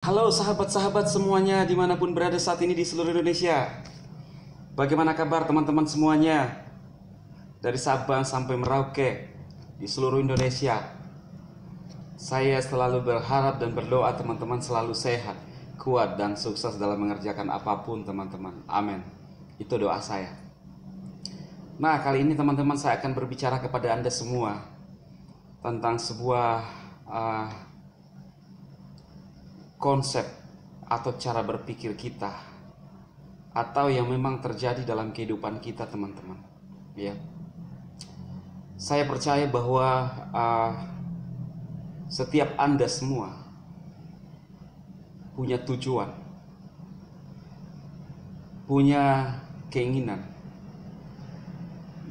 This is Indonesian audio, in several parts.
Halo sahabat-sahabat semuanya dimanapun berada saat ini di seluruh Indonesia. Bagaimana kabar teman-teman semuanya? Dari Sabang sampai Merauke di seluruh Indonesia. Saya selalu berharap dan berdoa teman-teman selalu sehat, kuat dan sukses dalam mengerjakan apapun teman-teman. Amin. Itu doa saya. Nah, kali ini teman-teman saya akan berbicara kepada Anda semua tentang sebuah konsep atau cara berpikir kita, atau yang memang terjadi dalam kehidupan kita teman-teman. Ya, saya percaya bahwa setiap Anda semua punya tujuan, punya keinginan,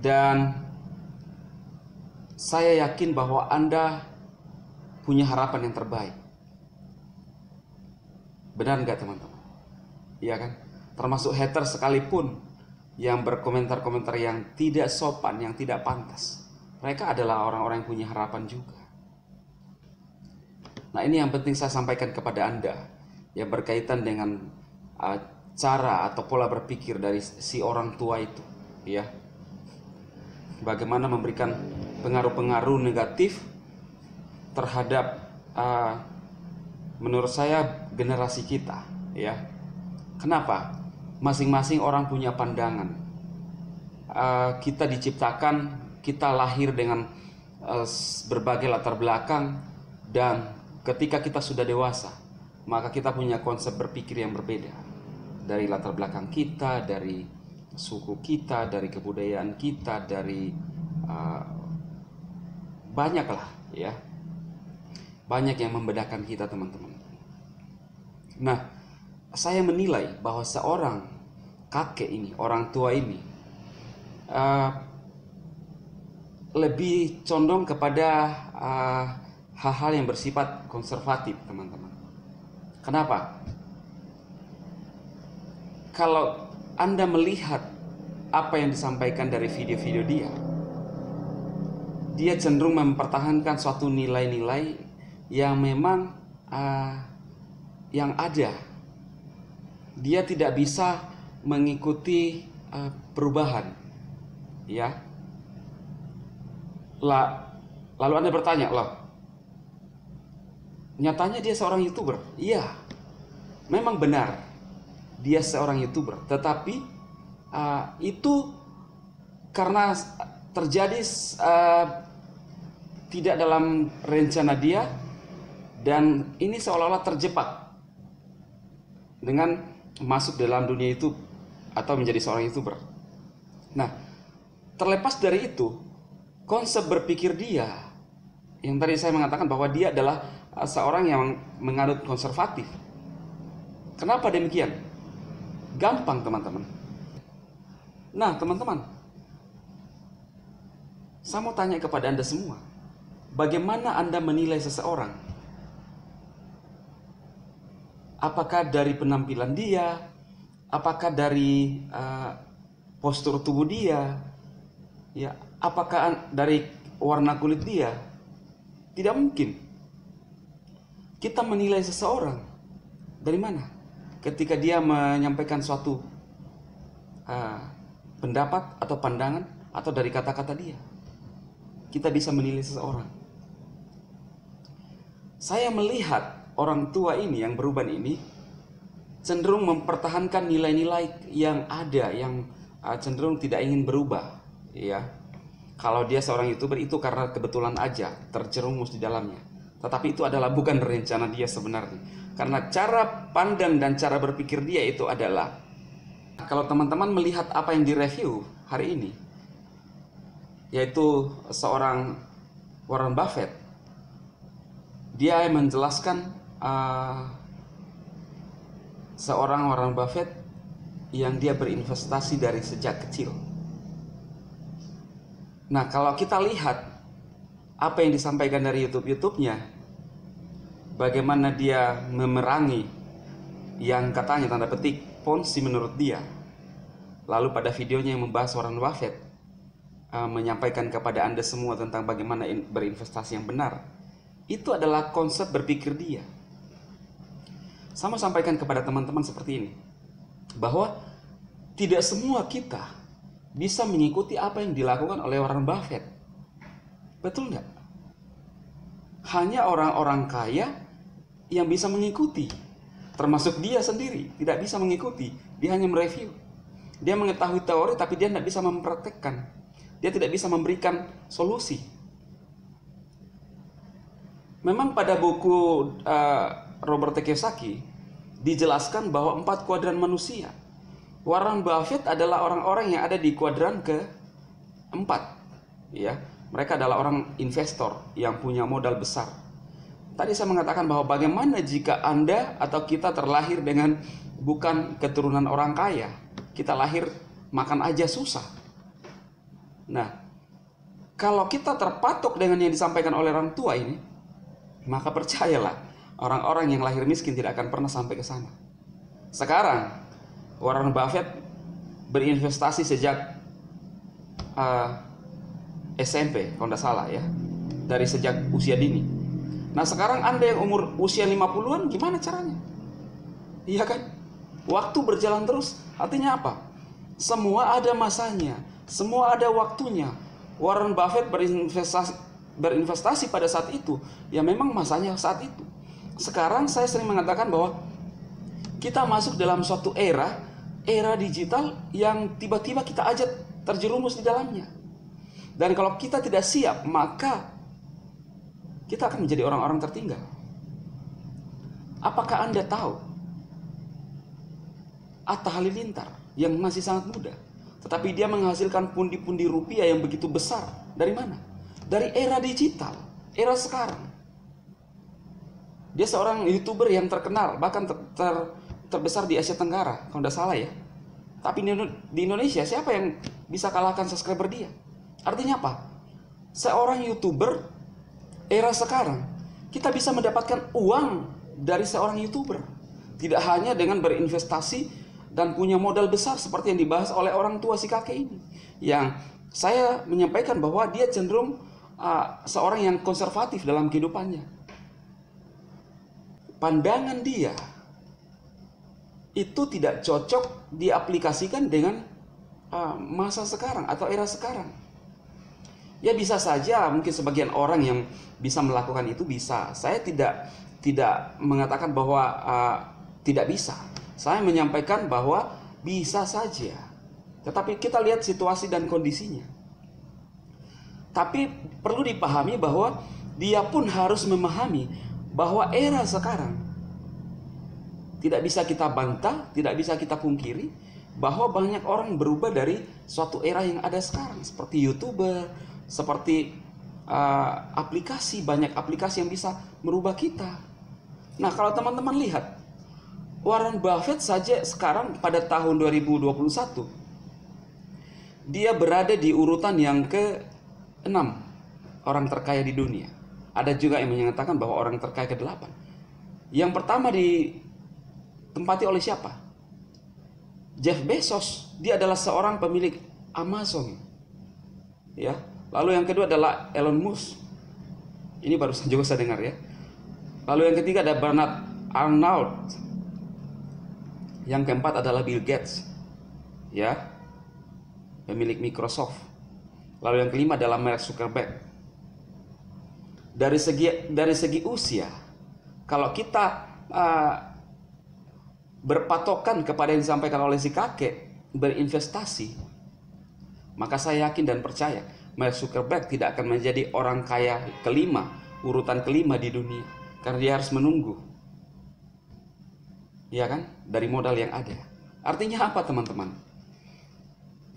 dan saya yakin bahwa Anda punya harapan yang terbaik. Benar nggak teman-teman? Iya kan? Termasuk hater sekalipun yang berkomentar-komentar yang tidak sopan, yang tidak pantas. Mereka adalah orang-orang yang punya harapan juga. Nah, ini yang penting saya sampaikan kepada Anda, yang berkaitan dengan cara atau pola berpikir dari si orang tua itu, ya. Bagaimana memberikan pengaruh-pengaruh negatif terhadap menurut saya generasi kita, ya. Kenapa? Masing-masing orang punya pandangan. Kita diciptakan, kita lahir dengan berbagai latar belakang, dan ketika kita sudah dewasa, maka kita punya konsep berpikir yang berbeda dari latar belakang kita, dari suku kita, dari kebudayaan kita, dari banyaklah, ya. Banyak yang membedakan kita teman-teman. Nah, saya menilai bahwa seorang kakek ini, orang tua ini, lebih condong kepada hal-hal yang bersifat konservatif teman-teman. Kenapa? Kalau Anda melihat apa yang disampaikan dari video-video dia cenderung mempertahankan suatu nilai-nilai yang memang yang ada. Dia tidak bisa mengikuti perubahan, ya. Lalu Anda bertanya, loh, nyatanya dia seorang YouTuber. Iya, memang benar dia seorang YouTuber, tetapi itu karena terjadi tidak dalam rencana dia, dan ini seolah-olah terjebak dengan masuk dalam dunia YouTube atau menjadi seorang YouTuber. Nah, terlepas dari itu, konsep berpikir dia, yang tadi saya mengatakan bahwa dia adalah seorang yang menganut konservatif. Kenapa demikian? Gampang teman-teman. Nah teman-teman, saya mau tanya kepada Anda semua, bagaimana Anda menilai seseorang? Apakah dari penampilan dia? Apakah dari postur tubuh dia? Ya, apakah dari warna kulit dia? Tidak mungkin. Kita menilai seseorang dari mana? Ketika dia menyampaikan suatu pendapat atau pandangan, atau dari kata-kata dia, kita bisa menilai seseorang. Saya melihat orang tua ini yang berubah ini cenderung mempertahankan nilai-nilai yang ada, yang cenderung tidak ingin berubah, ya. Kalau dia seorang YouTuber itu karena kebetulan aja terjerumus di dalamnya, tetapi itu adalah bukan rencana dia sebenarnya, karena cara pandang dan cara berpikir dia itu adalah, kalau teman-teman melihat apa yang direview hari ini, yaitu seorang Warren Buffett, dia menjelaskan seorang Warren Buffett yang dia berinvestasi dari sejak kecil. Nah, kalau kita lihat apa yang disampaikan dari YouTube-nya, bagaimana dia memerangi yang katanya tanda petik Ponzi menurut dia. Lalu pada videonya yang membahas Warren Buffett menyampaikan kepada Anda semua tentang bagaimana berinvestasi yang benar. Itu adalah konsep berpikir dia. Saya mau sampaikan kepada teman-teman seperti ini, bahwa tidak semua kita bisa mengikuti apa yang dilakukan oleh Warren Buffett. Betul nggak? Hanya orang-orang kaya yang bisa mengikuti, termasuk dia sendiri tidak bisa mengikuti. Dia hanya mereview. Dia mengetahui teori tapi dia tidak bisa mempraktekkan. Dia tidak bisa memberikan solusi. Memang pada buku Robert Kiyosaki dijelaskan bahwa 4 kuadran manusia. Warren Buffett adalah orang-orang yang ada di kuadran ke-4. Ya, mereka adalah orang investor yang punya modal besar. Tadi saya mengatakan bahwa bagaimana jika Anda atau kita terlahir dengan bukan keturunan orang kaya. Kita lahir makan aja susah. Nah, kalau kita terpatok dengan yang disampaikan oleh orang tua ini, maka percayalah, orang-orang yang lahir miskin tidak akan pernah sampai ke sana. Sekarang, Warren Buffett berinvestasi sejak SMP, kalau tidak salah ya, dari sejak usia dini. Nah sekarang Anda yang usia 50-an, gimana caranya? Iya kan? Waktu berjalan terus, artinya apa? Semua ada masanya, semua ada waktunya. Warren Buffett berinvestasi pada saat itu, ya memang masanya saat itu. Sekarang saya sering mengatakan bahwa kita masuk dalam suatu era digital yang tiba-tiba kita aja terjerumus di dalamnya. Dan kalau kita tidak siap, maka kita akan menjadi orang-orang tertinggal. Apakah Anda tahu Atta Halilintar yang masih sangat muda, tetapi dia menghasilkan pundi-pundi rupiah yang begitu besar? Dari mana? Dari era digital, era sekarang. Dia seorang YouTuber yang terkenal, bahkan terbesar di Asia Tenggara, kalau tidak salah ya. Tapi di Indonesia siapa yang bisa kalahkan subscriber dia? Artinya apa? Seorang YouTuber era sekarang, kita bisa mendapatkan uang dari seorang YouTuber. Tidak hanya dengan berinvestasi dan punya modal besar seperti yang dibahas oleh orang tua si kakek ini. Yang saya menyampaikan bahwa dia cenderung seorang yang konservatif dalam kehidupannya. Pandangan dia itu tidak cocok diaplikasikan dengan masa sekarang atau era sekarang. Ya bisa saja mungkin sebagian orang yang bisa melakukan itu bisa. Saya tidak mengatakan bahwa tidak bisa. Saya menyampaikan bahwa bisa saja. Tetapi kita lihat situasi dan kondisinya. Tapi perlu dipahami bahwa dia pun harus memahami bahwa era sekarang tidak bisa kita bantah, tidak bisa kita pungkiri bahwa banyak orang berubah dari suatu era yang ada sekarang, seperti YouTuber, seperti aplikasi, banyak aplikasi yang bisa merubah kita. Nah, kalau teman-teman lihat, Warren Buffett saja sekarang pada tahun 2021 dia berada di urutan yang ke-6 orang terkaya di dunia. Ada juga yang menyatakan bahwa orang terkaya ke-8. Yang pertama ditempati oleh siapa? Jeff Bezos. Dia adalah seorang pemilik Amazon. Ya. Lalu yang kedua adalah Elon Musk. Ini baru juga saya dengar ya. Lalu yang ketiga ada Bernard Arnault. Yang keempat adalah Bill Gates. Ya. Pemilik Microsoft. Lalu yang kelima adalah Mark Zuckerberg. Dari segi usia, kalau kita berpatokan kepada yang disampaikan oleh si kakek, berinvestasi, maka saya yakin dan percaya Mark Zuckerberg tidak akan menjadi orang kaya kelima, urutan kelima di dunia, karena dia harus menunggu, ya kan, dari modal yang ada. Artinya apa teman-teman?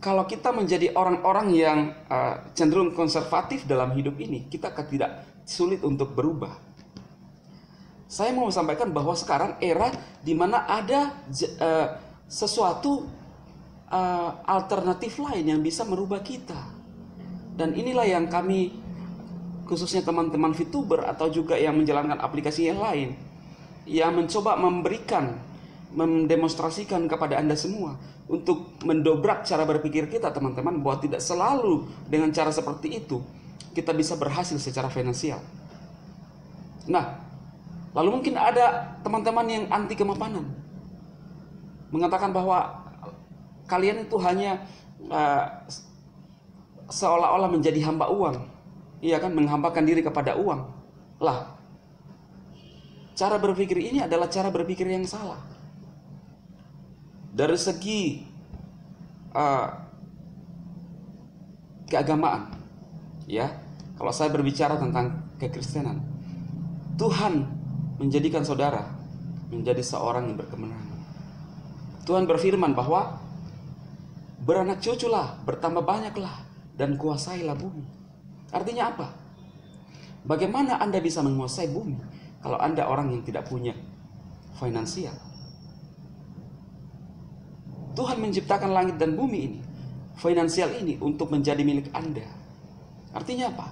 Kalau kita menjadi orang-orang yang cenderung konservatif dalam hidup ini, kita akan tidak sulit untuk berubah. Saya mau sampaikan bahwa sekarang era di mana ada sesuatu alternatif lain yang bisa merubah kita. Dan inilah yang kami, khususnya teman-teman VTuber atau juga yang menjalankan aplikasi yang lain, yang mencoba mendemonstrasikan kepada Anda semua untuk mendobrak cara berpikir kita teman-teman, bahwa tidak selalu dengan cara seperti itu kita bisa berhasil secara finansial. Nah, Lalu mungkin ada teman-teman yang anti kemapanan, mengatakan bahwa kalian itu hanya seolah-olah menjadi hamba uang, iya kan, menghambakan diri kepada uang. Lah, cara berpikir ini adalah cara berpikir yang salah. Dari segi keagamaan, ya, kalau saya berbicara tentang kekristenan, Tuhan menjadikan saudara menjadi seorang yang berkemenangan. Tuhan berfirman bahwa beranak cuculah, bertambah banyaklah, dan kuasailah bumi. Artinya apa? Bagaimana Anda bisa menguasai bumi kalau Anda orang yang tidak punya finansial? Tuhan menciptakan langit dan bumi ini, finansial ini, untuk menjadi milik Anda. Artinya apa?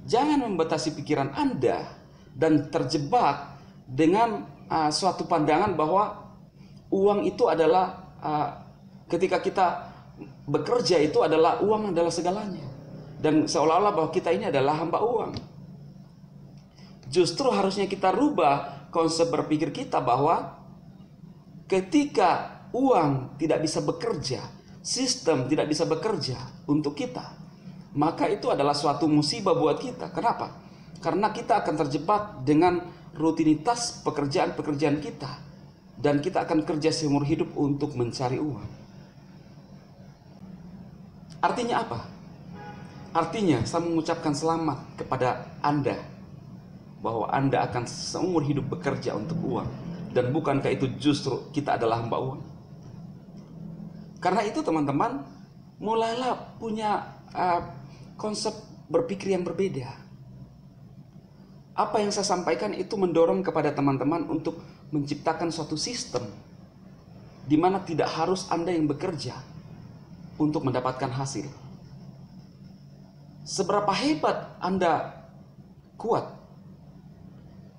Jangan membatasi pikiran Anda dan terjebak dengan suatu pandangan bahwa uang itu adalah ketika kita bekerja itu adalah uang adalah segalanya, dan seolah-olah bahwa kita ini adalah hamba uang. Justru harusnya kita rubah konsep berpikir kita bahwa ketika uang tidak bisa bekerja, sistem tidak bisa bekerja untuk kita, maka itu adalah suatu musibah buat kita. Kenapa? Karena kita akan terjebak dengan rutinitas pekerjaan-pekerjaan kita, dan kita akan kerja seumur hidup untuk mencari uang. Artinya apa? Artinya saya mengucapkan selamat kepada Anda bahwa Anda akan seumur hidup bekerja untuk uang. Dan bukankah itu justru kita adalah hamba uang? Karena itu teman-teman, mulailah punya konsep berpikir yang berbeda. Apa yang saya sampaikan itu mendorong kepada teman-teman untuk menciptakan suatu sistem di mana tidak harus Anda yang bekerja untuk mendapatkan hasil. Seberapa hebat Anda kuat,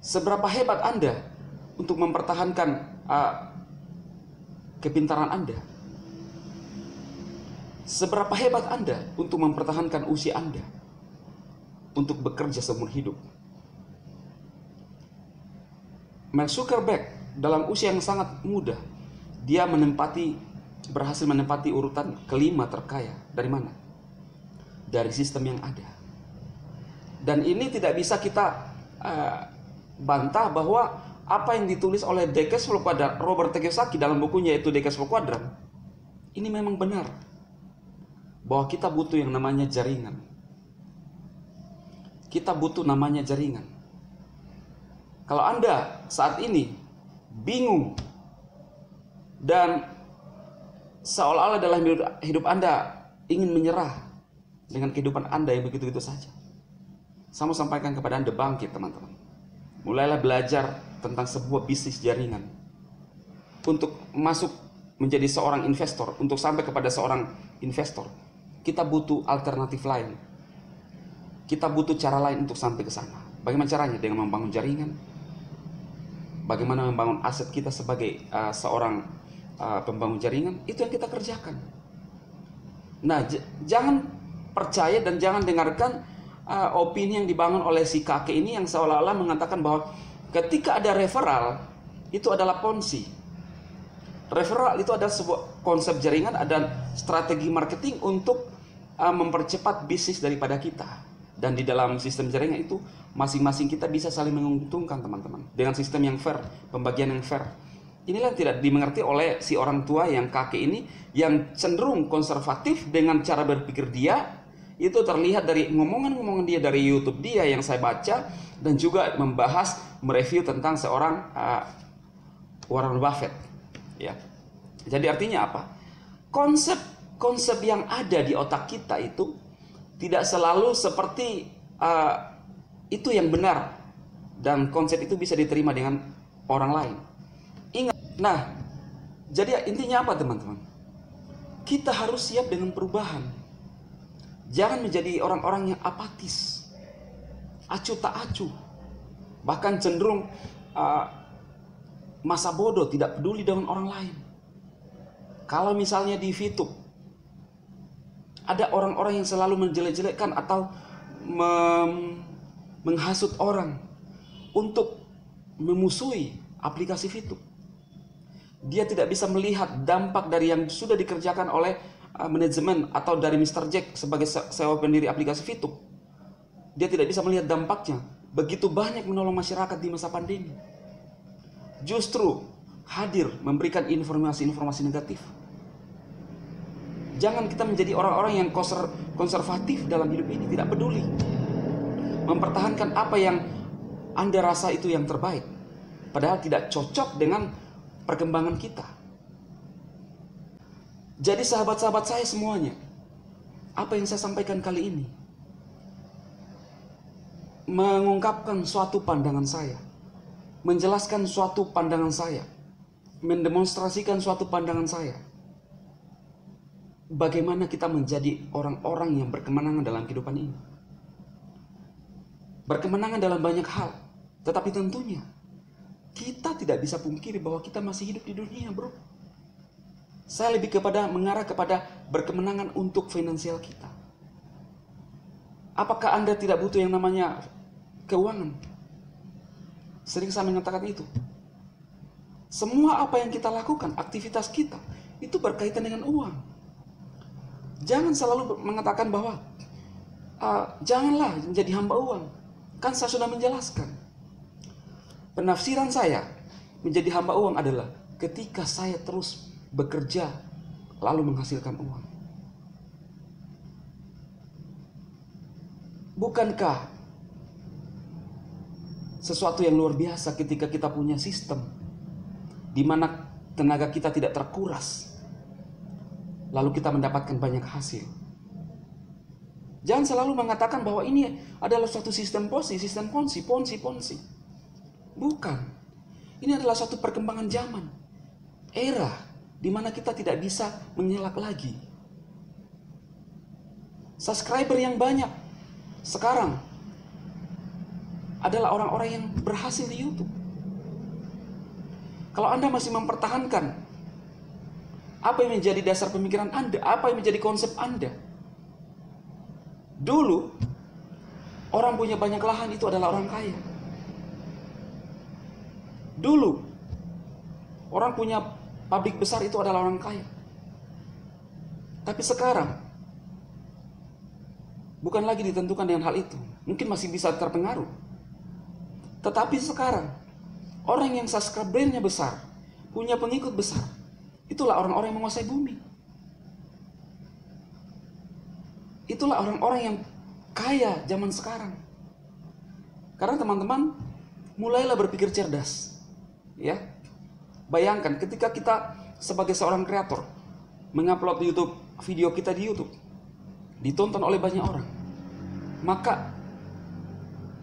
seberapa hebat Anda untuk mempertahankan kepintaran Anda, seberapa hebat Anda untuk mempertahankan usia Anda untuk bekerja seumur hidup. Mark Zuckerberg dalam usia yang sangat muda, dia berhasil menempati urutan kelima terkaya. Dari mana? Dari sistem yang ada. Dan ini tidak bisa kita bantah bahwa apa yang ditulis oleh Robert Kiyosaki dalam bukunya yaitu The Cash Flow Quadrant, ini memang benar bahwa kita butuh yang namanya jaringan. Kita butuh namanya jaringan. Kalau Anda saat ini bingung dan seolah-olah dalam hidup Anda ingin menyerah dengan kehidupan Anda yang begitu-begitu saja, saya mau sampaikan kepada Anda, bangkit teman-teman. Mulailah belajar tentang sebuah bisnis jaringan untuk masuk menjadi seorang investor. Untuk sampai kepada seorang investor, kita butuh alternatif lain. Kita butuh cara lain untuk sampai ke sana. Bagaimana caranya? Dengan membangun jaringan. Bagaimana membangun aset kita sebagai seorang pembangun jaringan, itu yang kita kerjakan. Nah, jangan percaya dan jangan dengarkan opini yang dibangun oleh si kakek ini yang seolah-olah mengatakan bahwa ketika ada referral, itu adalah ponzi. Referral itu adalah sebuah konsep jaringan, ada strategi marketing untuk mempercepat bisnis daripada kita. Dan di dalam sistem jaringan itu masing-masing kita bisa saling menguntungkan teman-teman, dengan sistem yang fair, pembagian yang fair. Inilah yang tidak dimengerti oleh si orang tua yang kakek ini, yang cenderung konservatif dengan cara berpikir dia. Itu terlihat dari ngomongan-ngomongan dia, dari YouTube dia yang saya baca, dan juga mereview tentang seorang Warren Buffett, ya. Jadi artinya apa? Konsep yang ada di otak kita itu tidak selalu seperti itu yang benar, dan konsep itu bisa diterima dengan orang lain. Ingat, nah, jadi intinya apa teman-teman? Kita harus siap dengan perubahan. Jangan menjadi orang-orang yang apatis, acuh tak acuh, bahkan cenderung masa bodoh, tidak peduli dengan orang lain. Kalau misalnya di VTube ada orang-orang yang selalu menjelek-jelekkan atau menghasut orang untuk memusuhi aplikasi Fitup. Dia tidak bisa melihat dampak dari yang sudah dikerjakan oleh manajemen atau dari Mr. Jack sebagai sewa pendiri aplikasi Fitup. Dia tidak bisa melihat dampaknya. Begitu banyak menolong masyarakat di masa pandemi. Justru hadir memberikan informasi-informasi negatif. Jangan kita menjadi orang-orang yang konservatif dalam hidup ini, tidak peduli. Mempertahankan apa yang Anda rasa itu yang terbaik, padahal tidak cocok dengan perkembangan kita. Jadi sahabat-sahabat saya semuanya, apa yang saya sampaikan kali ini mengungkapkan suatu pandangan saya, menjelaskan suatu pandangan saya, mendemonstrasikan suatu pandangan saya. Bagaimana kita menjadi orang-orang yang berkemenangan dalam kehidupan ini. Berkemenangan dalam banyak hal, tetapi tentunya kita tidak bisa pungkiri bahwa kita masih hidup di dunia, bro. Saya lebih mengarah kepada berkemenangan untuk finansial kita. Apakah Anda tidak butuh yang namanya keuangan? Sering saya mengatakan itu. Semua apa yang kita lakukan, aktivitas kita, itu berkaitan dengan uang. Jangan selalu mengatakan bahwa janganlah menjadi hamba uang. Kan saya sudah menjelaskan. Penafsiran saya menjadi hamba uang adalah ketika saya terus bekerja lalu menghasilkan uang. Bukankah sesuatu yang luar biasa ketika kita punya sistem di mana tenaga kita tidak terkuras, lalu kita mendapatkan banyak hasil. Jangan selalu mengatakan bahwa ini adalah suatu sistem ponzi. Bukan. Ini adalah suatu perkembangan zaman. Era di mana kita tidak bisa mengelak lagi. Subscriber yang banyak sekarang adalah orang-orang yang berhasil di YouTube. Kalau Anda masih mempertahankan apa yang menjadi dasar pemikiran Anda, apa yang menjadi konsep Anda. Dulu, orang punya banyak lahan itu adalah orang kaya. Dulu, orang punya pabrik besar itu adalah orang kaya. Tapi sekarang, bukan lagi ditentukan dengan hal itu. Mungkin masih bisa terpengaruh. Tetapi sekarang, orang yang subscribernya besar, punya pengikut besar, itulah orang-orang yang menguasai bumi. Itulah orang-orang yang kaya zaman sekarang. Karena teman-teman, mulailah berpikir cerdas. Ya, bayangkan ketika kita sebagai seorang kreator mengupload YouTube, video kita di YouTube, ditonton oleh banyak orang, maka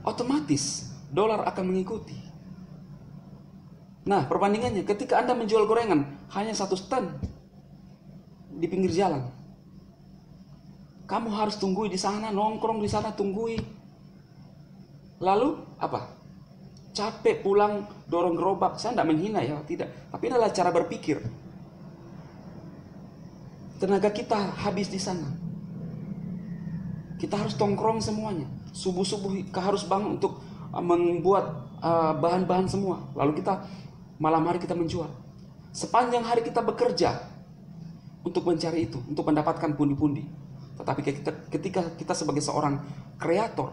otomatis dolar akan mengikuti. Nah, perbandingannya ketika Anda menjual gorengan hanya 1 stand di pinggir jalan, kamu harus tunggui di sana, nongkrong di sana, tunggui. Lalu apa? Capek pulang dorong gerobak. Saya tidak menghina ya, tidak. Tapi ini adalah cara berpikir. Tenaga kita habis di sana. Kita harus tongkrong semuanya. Subuh-subuh kita harus bangun untuk membuat bahan-bahan semua. Lalu kita malam hari kita menjual. Sepanjang hari kita bekerja untuk mencari itu, untuk mendapatkan pundi-pundi. Tetapi ketika kita sebagai seorang kreator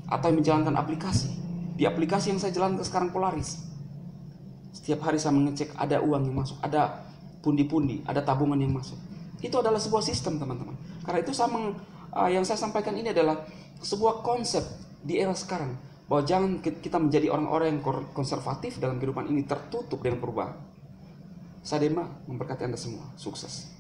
atau yang menjalankan aplikasi, di aplikasi yang saya jalankan sekarang Polaris, setiap hari saya mengecek ada uang yang masuk, ada pundi-pundi, ada tabungan yang masuk. Itu adalah sebuah sistem, teman-teman. Karena itu yang saya sampaikan ini adalah sebuah konsep di era sekarang, bahwa jangan kita menjadi orang-orang yang konservatif dalam kehidupan ini, tertutup dengan perubahan. Saya Dema memberkati Anda semua. Sukses.